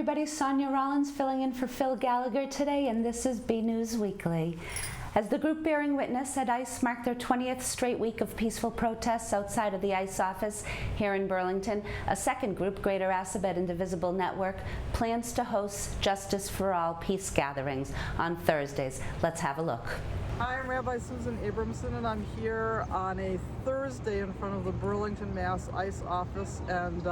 everybody. Sonia Rollins filling in for Phil Gallagher today, and this is BNEWS Weekly. As the group bearing witness at ICE marked their 20th straight week of peaceful protests outside of the ICE office here in Burlington, a second group, Greater Assabet Indivisible Network, plans to host Justice for All peace gatherings on Thursdays. Let's have a look. Hi, I'm Rabbi Susan Abramson, and I'm here on a Thursday in front of the Burlington, Mass. ICE office, and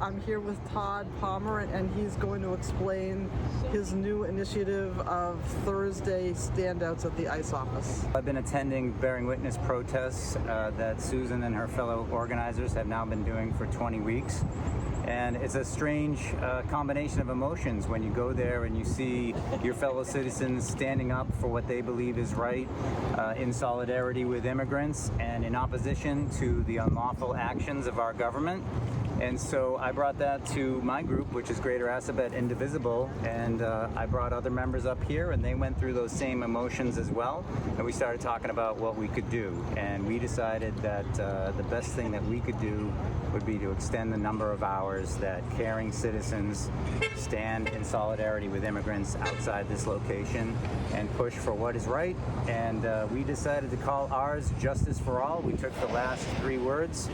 I'm here with Todd Palmer, and he's going to explain his new initiative of Thursday standouts at the ICE office. I've been attending bearing witness protests that Susan and her fellow organizers have now been doing for 20 weeks. And it's a strange combination of emotions when you go there and you see your fellow citizens standing up for what they believe is right in solidarity with immigrants and in opposition to the unlawful actions of our government. And so I brought that to my group, which is Greater Assabet Indivisible, and I brought other members up here, and they went through those same emotions as well, and we started talking about what we could do. And we decided that the best thing that we could do would be to extend the number of hours that caring citizens stand in solidarity with immigrants outside this location and push for what is right. And we decided to call ours Justice for All. We took the last 3 words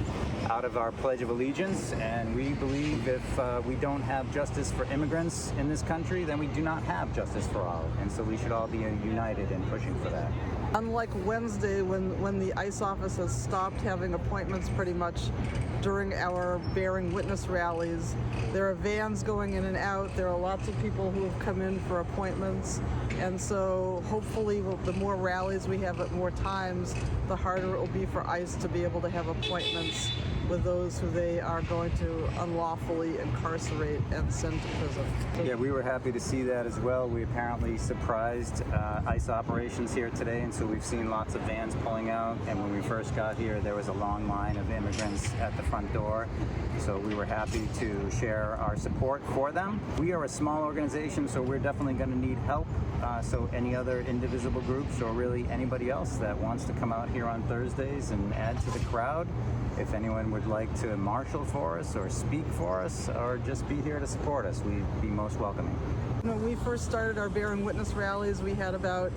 out of our Pledge of Allegiance, and we believe if we don't have justice for immigrants in this country, then we do not have justice for all. And so we should all be united in pushing for that. Unlike Wednesday, when the ICE office has stopped having appointments pretty much during our bearing witness rallies, there are vans going in and out. There are lots of people who have come in for appointments, and so hopefully the more rallies we have at more times, the harder it will be for ICE to be able to have appointments with those who they are going to unlawfully incarcerate and send to prison. Yeah, we were happy to see that as well. We apparently surprised ICE operations here today, and so we've seen lots of vans pulling out. And when we first got here, there was a long line of immigrants at the front door. So we were happy to share our support for them. We are a small organization, so we're definitely going to need help. So any other indivisible groups or really anybody else that wants to come out here on Thursdays and add to the crowd, if anyone would like to marshal for us or speak for us or just be here to support us, we'd be most welcoming. When we first started our bearing witness rallies, we had about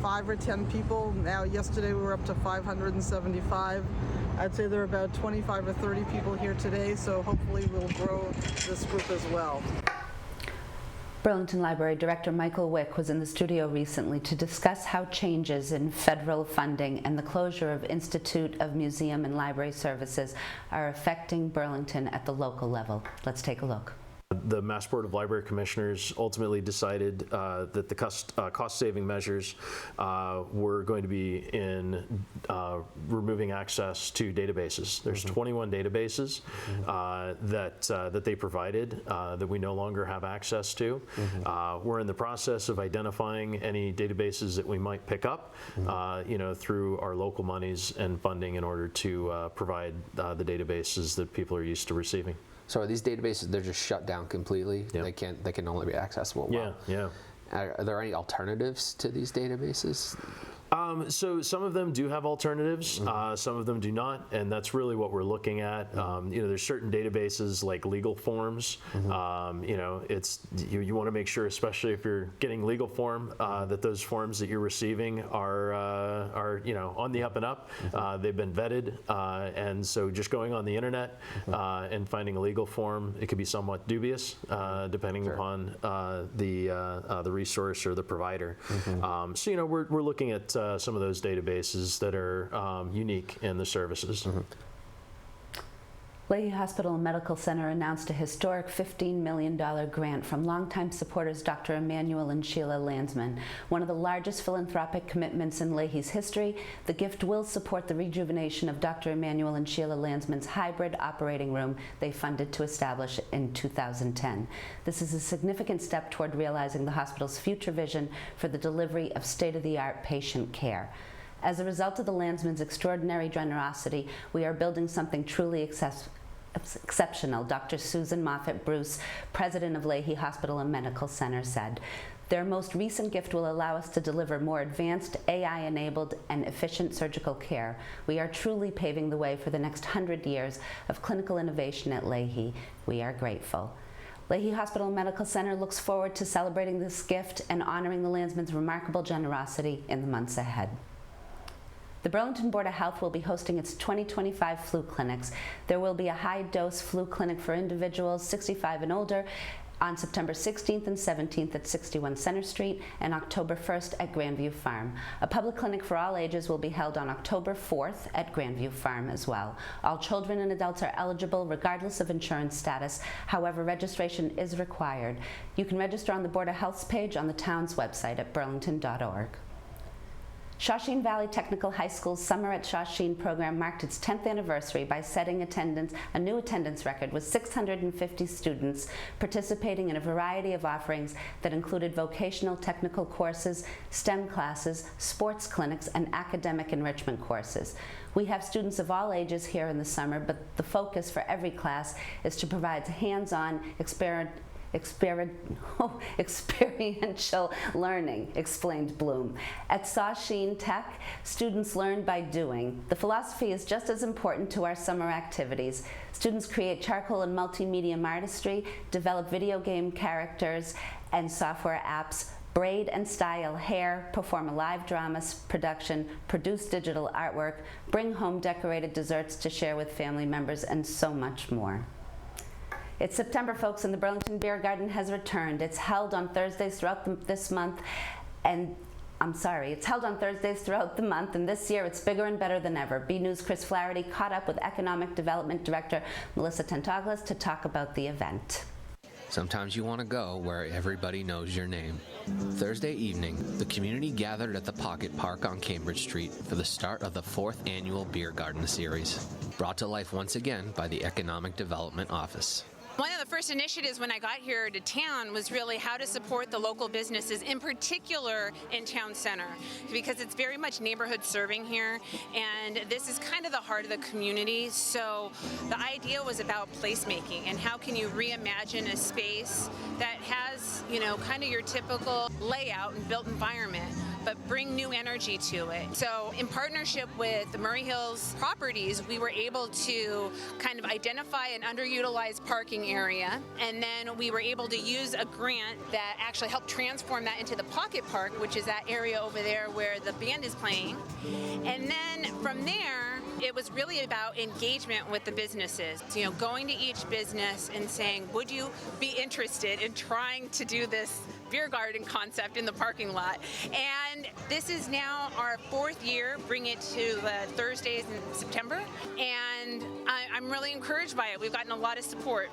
5 or 10 people. Now, yesterday we were up to 575. I'd say there are about 25 or 30 people here today, so hopefully we'll grow this group as well. Burlington Library Director Michael Wick was in the studio recently to discuss how changes in federal funding and the closure of Institute of Museum and Library Services are affecting Burlington at the local level. Let's take a look. The Mass Board of Library Commissioners ultimately decided that the cost-saving measures were going to be in removing access to databases. There's 21 databases that they provided that we no longer have access to. We're in the process of identifying any databases that we might pick up, through our local monies and funding in order to provide the databases that people are used to receiving. So are these databases, they're just shut down completely? Yep. They can only be accessible? Wow. Yeah. Are there any alternatives to these databases? So some of them do have alternatives, some of them do not, and that's really what we're looking at. There's certain databases like legal forms. It's you want to make sure, especially if you're getting legal form, that those forms that you're receiving are on the up and up. They've been vetted, and so just going on the internet and finding a legal form, it could be somewhat dubious depending upon the resource or the provider. So we're looking at some of those databases that are unique in the services. Lahey Hospital and Medical Center announced a historic $15 million grant from longtime supporters Dr. Emanuel and Sheila Landsman. One of the largest philanthropic commitments in Lahey's history, the gift will support the rejuvenation of Dr. Emanuel and Sheila Landsman's hybrid operating room they funded to establish in 2010. This is a significant step toward realizing the hospital's future vision for the delivery of state-of-the-art patient care. As a result of the Landsman's extraordinary generosity, we are building something truly exceptional, Dr. Susan Moffett-Bruce, president of Lahey Hospital and Medical Center, said. Their most recent gift will allow us to deliver more advanced, AI-enabled, and efficient surgical care. We are truly paving the way for the next 100 years of clinical innovation at Lahey. We are grateful. Lahey Hospital and Medical Center looks forward to celebrating this gift and honoring the Landsman's remarkable generosity in the months ahead. The Burlington Board of Health will be hosting its 2025 flu clinics. There will be a high-dose flu clinic for individuals 65 and older on September 16th and 17th at 61 Center Street and October 1st at Grandview Farm. A public clinic for all ages will be held on October 4th at Grandview Farm as well. All children and adults are eligible regardless of insurance status. However, registration is required. You can register on the Board of Health's page on the town's website at burlington.org. Shawsheen Valley Technical High School's Summer at Shawsheen program marked its 10th anniversary by setting a new attendance record with 650 students participating in a variety of offerings that included vocational technical courses, STEM classes, sports clinics, and academic enrichment courses. We have students of all ages here in the summer, but the focus for every class is to provide hands-on experiential learning, explained Bloom. At Shawsheen Tech, students learn by doing. The philosophy is just as important to our summer activities. Students create charcoal and multimedia artistry, develop video game characters and software apps, braid and style hair, perform a live drama production, produce digital artwork, bring home decorated desserts to share with family members, and so much more. It's September, folks, and the Burlington Beer Garden has returned. It's held on Thursdays throughout this month, and it's held on Thursdays throughout the month, and this year it's bigger and better than ever. BNEWS' Chris Flaherty caught up with Economic Development Director Melissa Tentaglis to talk about the event. Sometimes you want to go where everybody knows your name. Thursday evening, the community gathered at the Pocket Park on Cambridge Street for the start of the 4th annual Beer Garden Series, brought to life once again by the Economic Development Office. One of the first initiatives when I got here to town was really how to support the local businesses, in particular in town center, because it's very much neighborhood serving here, and this is kind of the heart of the community. So the idea was about placemaking and how can you reimagine a space that has, kind of your typical layout and built environment, but bring new energy to it. So in partnership with the Murray Hills Properties, we were able to kind of identify an underutilized parking area, and then we were able to use a grant that actually helped transform that into the Pocket Park, which is that area over there where the band is playing. And then from there, it was really about engagement with the businesses. Going to each business and saying, would you be interested in trying to do this beer garden concept in the parking lot? And this is now our 4th year, bring it to the Thursdays in September, and I'm really encouraged by it. We've gotten a lot of support.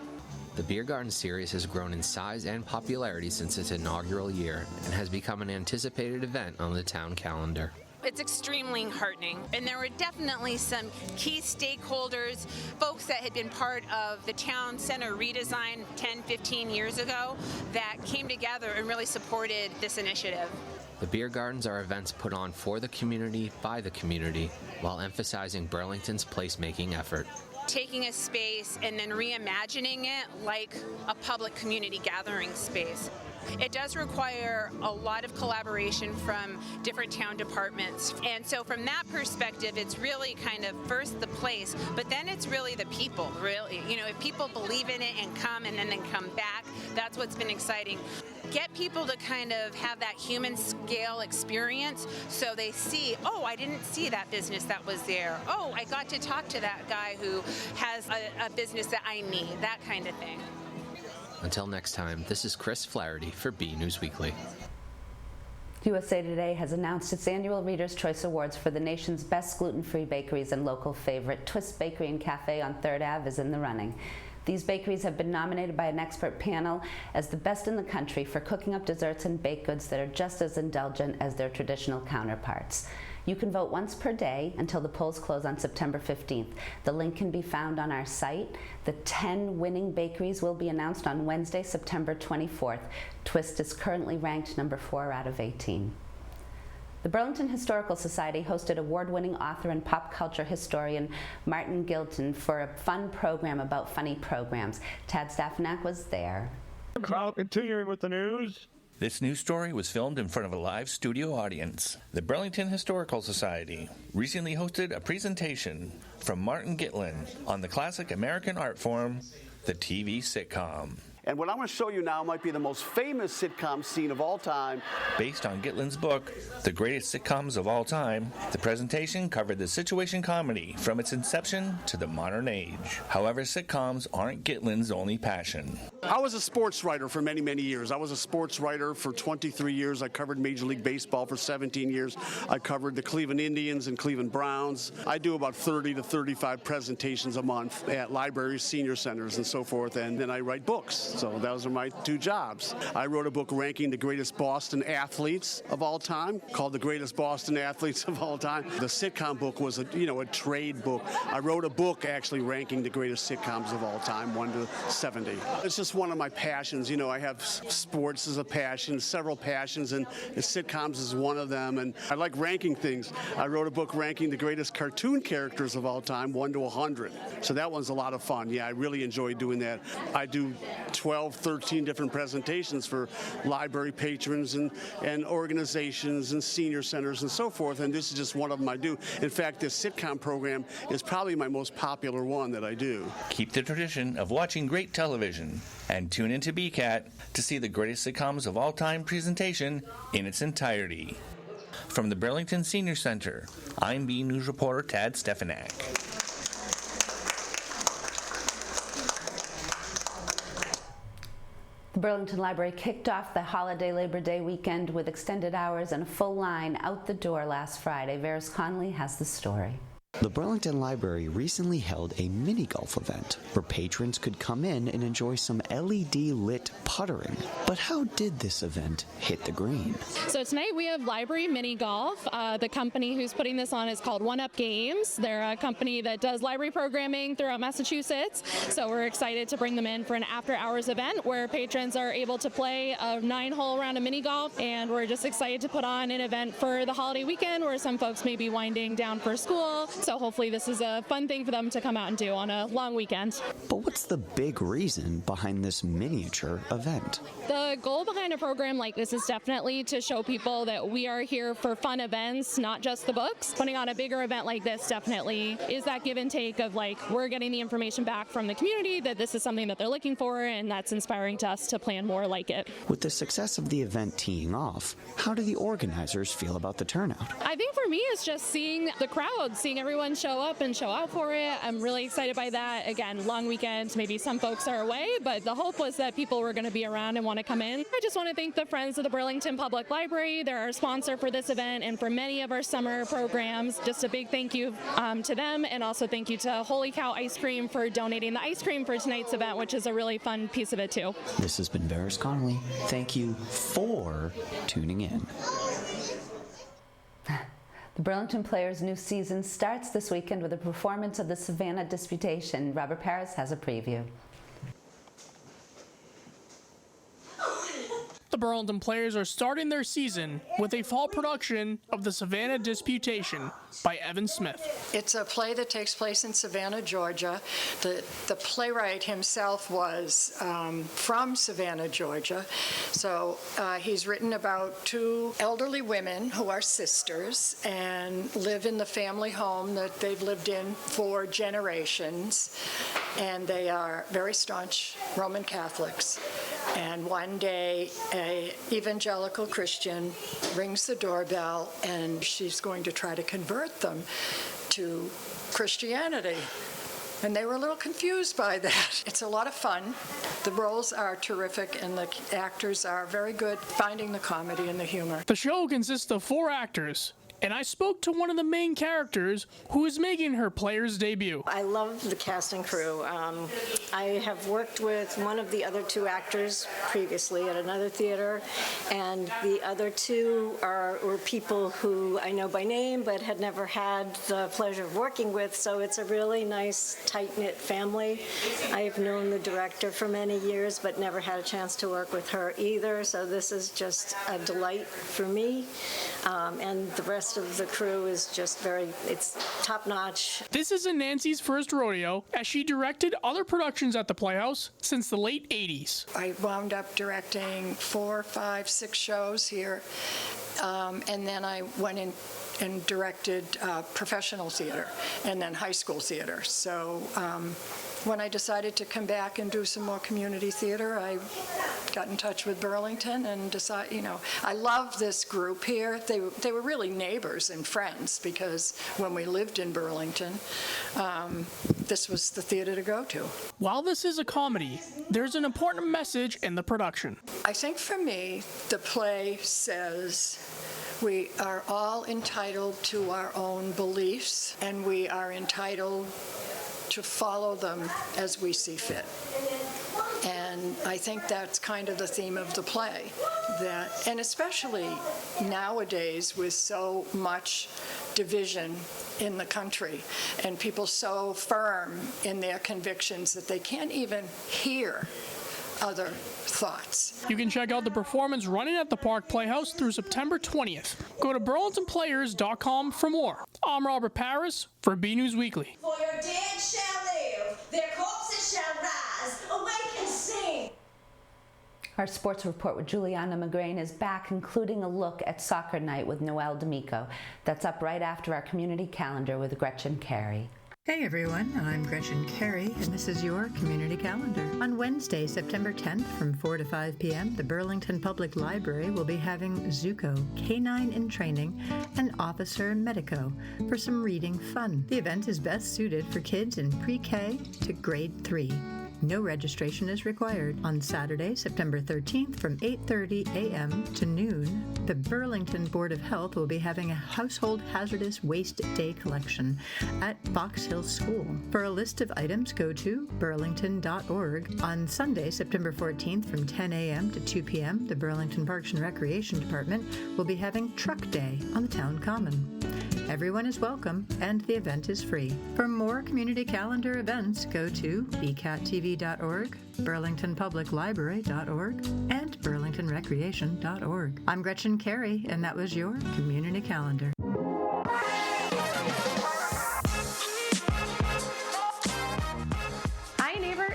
The Beer Garden Series has grown in size and popularity since its inaugural year and has become an anticipated event on the town calendar. It's extremely heartening, and there were definitely some key stakeholders, folks that had been part of the town center redesign 10, 15 years ago that came together and really supported this initiative. The beer gardens are events put on for the community by the community while emphasizing Burlington's placemaking effort. Taking a space and then reimagining it like a public community gathering space. It does require a lot of collaboration from different town departments. And so from that perspective, it's really kind of first the place, but then it's really the people, really. If people believe in it and come and then come back, that's what's been exciting. Get people to kind of have that human scale experience so they see, oh, I didn't see that business that was there. Oh, I got to talk to that guy who has a business that I need, that kind of thing. Until next time, this is Chris Flaherty for BNews Weekly. USA Today has announced its annual Reader's Choice Awards for the nation's best gluten-free bakeries, and local favorite Twist Bakery and Cafe on 3rd Ave is in the running. These bakeries have been nominated by an expert panel as the best in the country for cooking up desserts and baked goods that are just as indulgent as their traditional counterparts. You can vote once per day until the polls close on September 15th. The link can be found on our site. The 10 winning bakeries will be announced on Wednesday, September 24th. Twist is currently ranked number 4 out of 18. The Burlington Historical Society hosted award-winning author and pop culture historian Martin Gilton for a fun program about funny programs. Tad Staffanak was there. Continuing with the news. This news story was filmed in front of a live studio audience. The Burlington Historical Society recently hosted a presentation from Martin Gitlin on the classic American art form, the TV sitcom. And what I'm going to show you now might be the most famous sitcom scene of all time. Based on Gitlin's book, The Greatest Sitcoms of All Time, the presentation covered the situation comedy from its inception to the modern age. However, sitcoms aren't Gitlin's only passion. I was a sports writer for many, many years. I was a sports writer for 23 years. I covered Major League Baseball for 17 years. I covered the Cleveland Indians and Cleveland Browns. I do about 30 to 35 presentations a month at libraries, senior centers, and so forth, and then I write books. So those are my two jobs. I wrote a book ranking the greatest Boston athletes of all time, called The Greatest Boston Athletes of All Time. The sitcom book was a trade book. I wrote a book actually ranking the greatest sitcoms of all time, 1 to 70. It's just one of my passions. I have sports as a passion, several passions, and sitcoms is one of them. And I like ranking things. I wrote a book ranking the greatest cartoon characters of all time, 1 to 100. So that one's a lot of fun. Yeah, I really enjoy doing that. I do 12, 13 different presentations for library patrons and organizations and senior centers and so forth, and this is just one of them I do. In fact, this sitcom program is probably my most popular one that I do. Keep the tradition of watching great television and tune into BCAT to see the Greatest Sitcoms of All Time presentation in its entirety. From the Burlington Senior Center, I'm BNEWS reporter Tad Stefanak. The Burlington Library kicked off the holiday Labor Day weekend with extended hours and a full line out the door last Friday. Varys Conley has the story. The Burlington Library recently held a mini golf event where patrons could come in and enjoy some LED-lit puttering. But how did this event hit the green? So tonight we have Library Mini Golf. The company who's putting this on is called One Up Games. They're a company that does library programming throughout Massachusetts. So we're excited to bring them in for an after-hours event where patrons are able to play a 9-hole round of mini golf. And we're just excited to put on an event for the holiday weekend where some folks may be winding down for school. So hopefully this is a fun thing for them to come out and do on a long weekend. But what's the big reason behind this miniature event? The goal behind a program like this is definitely to show people that we are here for fun events, not just the books. Putting on a bigger event like this definitely is that give and take of we're getting the information back from the community that this is something that they're looking for, and that's inspiring to us to plan more like it. With the success of the event teeing off, how do the organizers feel about the turnout? I think for me it's just seeing the crowd, seeing everyone show up and show out for it. I'm really excited by that. Again, long weekend, maybe some folks are away, but the hope was that people were going to be around and want to come in. I just want to thank the Friends of the Burlington Public Library. They're our sponsor for this event and for many of our summer programs. Just a big thank you to them, and also thank you to Holy Cow Ice Cream for donating the ice cream for tonight's event, which is a really fun piece of it too. This has been Varys Conley. Thank you for tuning in. The Burlington Players' new season starts this weekend with a performance of the Savannah Disputation. Robert Paris has a preview. The Burlington Players are starting their season with a fall production of the Savannah Disputation by Evan Smith. It's a play that takes place in Savannah, Georgia. The playwright himself was from Savannah, Georgia. So he's written about 2 elderly women who are sisters and live in the family home that they've lived in for generations. And they are very staunch Roman Catholics. And one day, an evangelical Christian rings the doorbell, and she's going to try to convert them to Christianity. And they were a little confused by that. It's a lot of fun. The roles are terrific, and the actors are very good finding the comedy and the humor. The show consists of 4 actors, and I spoke to one of the main characters who is making her player's debut. I love the cast and crew. I have worked with one of the other 2 actors previously at another theater, and the other 2 were people who I know by name but had never had the pleasure of working with, so it's a really nice, tight-knit family. I've known the director for many years but never had a chance to work with her either, so this is just a delight for me, and the rest of the crew is just it's top-notch. This isn't Nancy's first rodeo, as she directed other productions at the Playhouse since the late 80s. I wound up directing 4, 5, 6 shows here, and then I went in and directed professional theater and then high school theater. So when I decided to come back and do some more community theater, I got in touch with Burlington and decided, I love this group here. They were really neighbors and friends because when we lived in Burlington, this was the theater to go to. While this is a comedy, there's an important message in the production. I think for me, the play says we are all entitled to our own beliefs, and we are entitled to follow them as we see fit. And I think that's kind of the theme of the play, and especially nowadays with so much division in the country and people so firm in their convictions that they can't even hear other thoughts. You can check out the performance running at the Park Playhouse through September 20th. Go to burlingtonplayers.com for more. I'm Robert Paris for BNEWS Weekly. For your dead shall live, their corpses shall rise, awake and sing. Our sports report with Giuliana Magrane is back, including a look at soccer night with Noel D'Amico. That's up right after our community calendar with Gretchen Carey. Hey everyone, I'm Gretchen Carey, and this is your Community Calendar. On Wednesday, September 10th from 4 to 5 p.m., the Burlington Public Library will be having Zuko, Canine in Training, and Officer Medico for some reading fun. The event is best suited for kids in pre-K to grade 3. No registration is required. On Saturday, September 13th from 8:30 a.m. to noon, the Burlington Board of Health will be having a Household Hazardous Waste Day collection at Box Hill School. For a list of items, go to burlington.org. On Sunday, September 14th from 10 a.m. to 2 p.m., the Burlington Parks and Recreation Department will be having Truck Day on the Town Common. Everyone is welcome, and the event is free. For more community calendar events, go to bcattv.org, burlingtonpubliclibrary.org, and burlingtonrecreation.org. I'm Gretchen Carey, and that was your community calendar.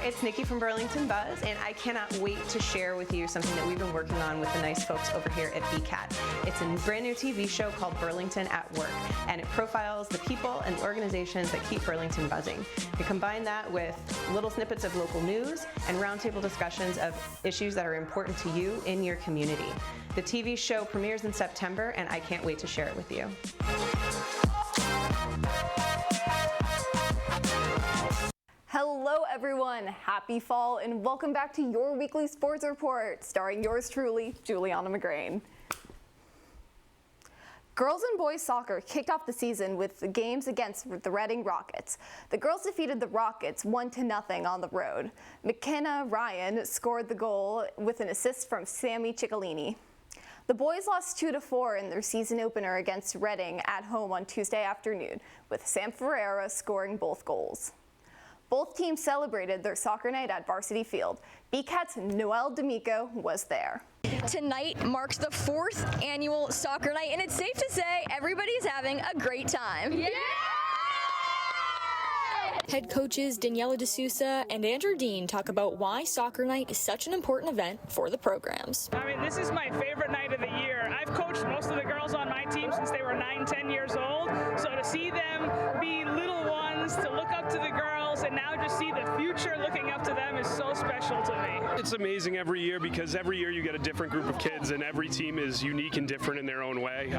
It's Nikki from Burlington Buzz, and I cannot wait to share with you something that we've been working on with the nice folks over here at BCAT. It's a brand new TV show called Burlington at Work, and it profiles the people and organizations that keep Burlington buzzing. You combine that with little snippets of local news and roundtable discussions of issues that are important to you in your community. The TV show premieres in September, and I can't wait to share it with you. Hello everyone, happy fall and welcome back to your weekly sports report, starring yours truly, Giuliana Magrane. Girls and boys soccer kicked off the season with the games against the Reading Rockets. The girls defeated the Rockets 1-0 on the road. McKenna Ryan scored the goal with an assist from Sammy Ciccolini. The boys lost 2-4 in their season opener against Reading at home on Tuesday afternoon, with Sam Ferreira scoring both goals. Both teams celebrated their soccer night at Varsity Field. BCAT's Noel D'Amico was there. Tonight marks the 4th annual soccer night, and it's safe to say everybody's having a great time. Yeah! Head coaches Daniela D'Souza and Andrew Dean talk about why soccer night is such an important event for the programs. I mean, this is my favorite night of the year. I've coached most of the girls on my team since they were 9-10 years old, so to see them be little ones, to look up to the girls, and now just see the future looking up to them is so special to me. It's amazing every year because every year you get a different group of kids and every team is unique and different in their own way,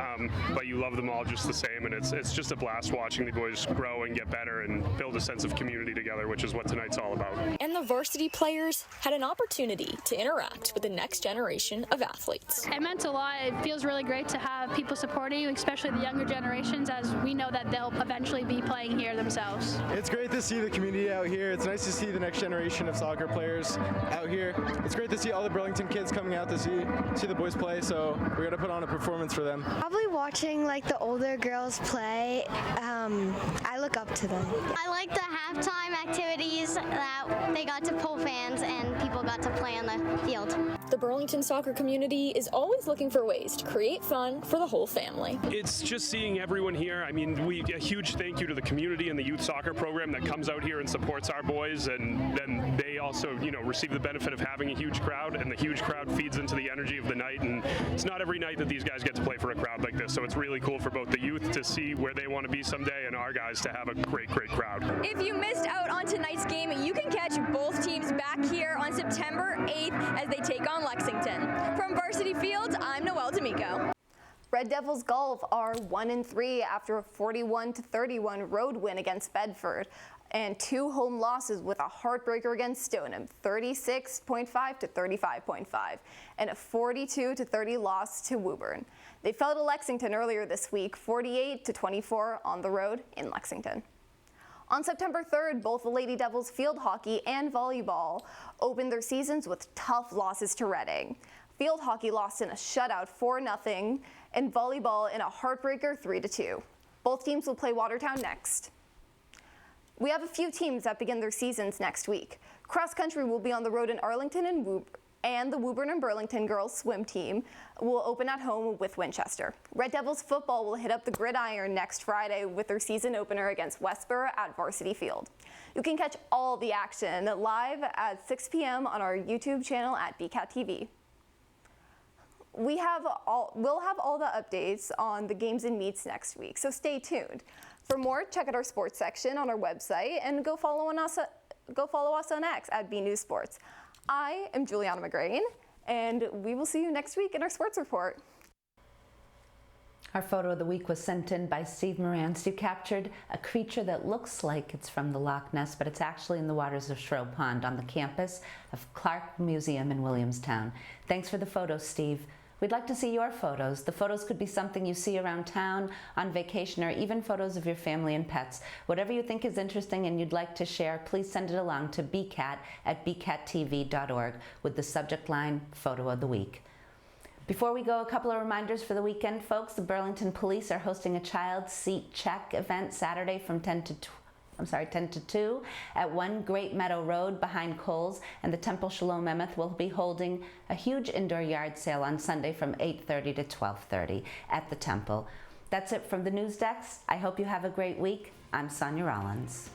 but you love them all just the same, and it's just a blast watching the boys grow and get better and build a sense of community together, which is what tonight's all about. And the varsity players had an opportunity to interact with the next generation of athletes. It meant a lot. It feels really great to have people supporting you, especially the younger generations, as we know that they'll eventually be playing here themselves. It's great to see the community out here. It's nice to see the next generation of soccer players out here. It's great to see all the Burlington kids coming out to see the boys play, so we're going to put on a performance for them. Probably watching like the older girls play. I look up to them. I like the halftime activities that they got to pull fans and people got to play on the field. The Burlington soccer community is always looking for ways to create fun for the whole family. It's just seeing everyone here. I mean, a huge thank you to the community and the youth soccer program that comes out here and supports our boys, and then they also, receive the benefit of having a huge crowd, and the huge crowd feeds into the energy of the night. And it's not every night that these guys get to play for a crowd like this. So it's really cool for both the youth to see where they want to be someday and our guys to have a great, great crowd. If you missed out on tonight's game, you can catch both teams back here on September 8th as they take on Lexington. From Varsity Fields, I'm Noelle D'Amico. Red Devils Golf are 1-3 after a 41-31 road win against Bedford and 2 home losses with a heartbreaker against Stoneham, 36.5 to 35.5, and a 42-30 loss to Woburn. They fell to Lexington earlier this week, 48-24 on the road in Lexington. On September 3rd, both the Lady Devils field hockey and volleyball opened their seasons with tough losses to Reading. Field hockey lost in a shutout 4-0 and volleyball in a heartbreaker 3-2. Both teams will play Watertown next. We have a few teams that begin their seasons next week. Cross country will be on the road in Arlington and the Woburn and Burlington girls swim team will open at home with Winchester. Red Devils football will hit up the gridiron next Friday with their season opener against Westboro at Varsity Field. You can catch all the action live at 6 p.m. on our YouTube channel at BCAT TV. We'll have all the updates on the games and meets next week, so stay tuned. For more, check out our sports section on our website and go follow us on X at BNEWS Sports. I am Giuliana Magrane, and we will see you next week in our sports report. Our photo of the week was sent in by Steve Moran. Steve captured a creature that looks like it's from the Loch Ness, but it's actually in the waters of Shrill Pond on the campus of Clark Museum in Williamstown. Thanks for the photo, Steve. We'd like to see your photos. The photos could be something you see around town, on vacation, or even photos of your family and pets. Whatever you think is interesting and you'd like to share, please send it along to bcat@bcattv.org with the subject line, Photo of the Week. Before we go, a couple of reminders for the weekend, folks. The Burlington Police are hosting a child seat check event Saturday from 10 to 2 at 1 Great Meadow Road behind Kohl's, and the Temple Shalom Emeth will be holding a huge indoor yard sale on Sunday from 8:30 to 12:30 at the Temple. That's it from the news desk. I hope you have a great week. I'm Sonia Rollins.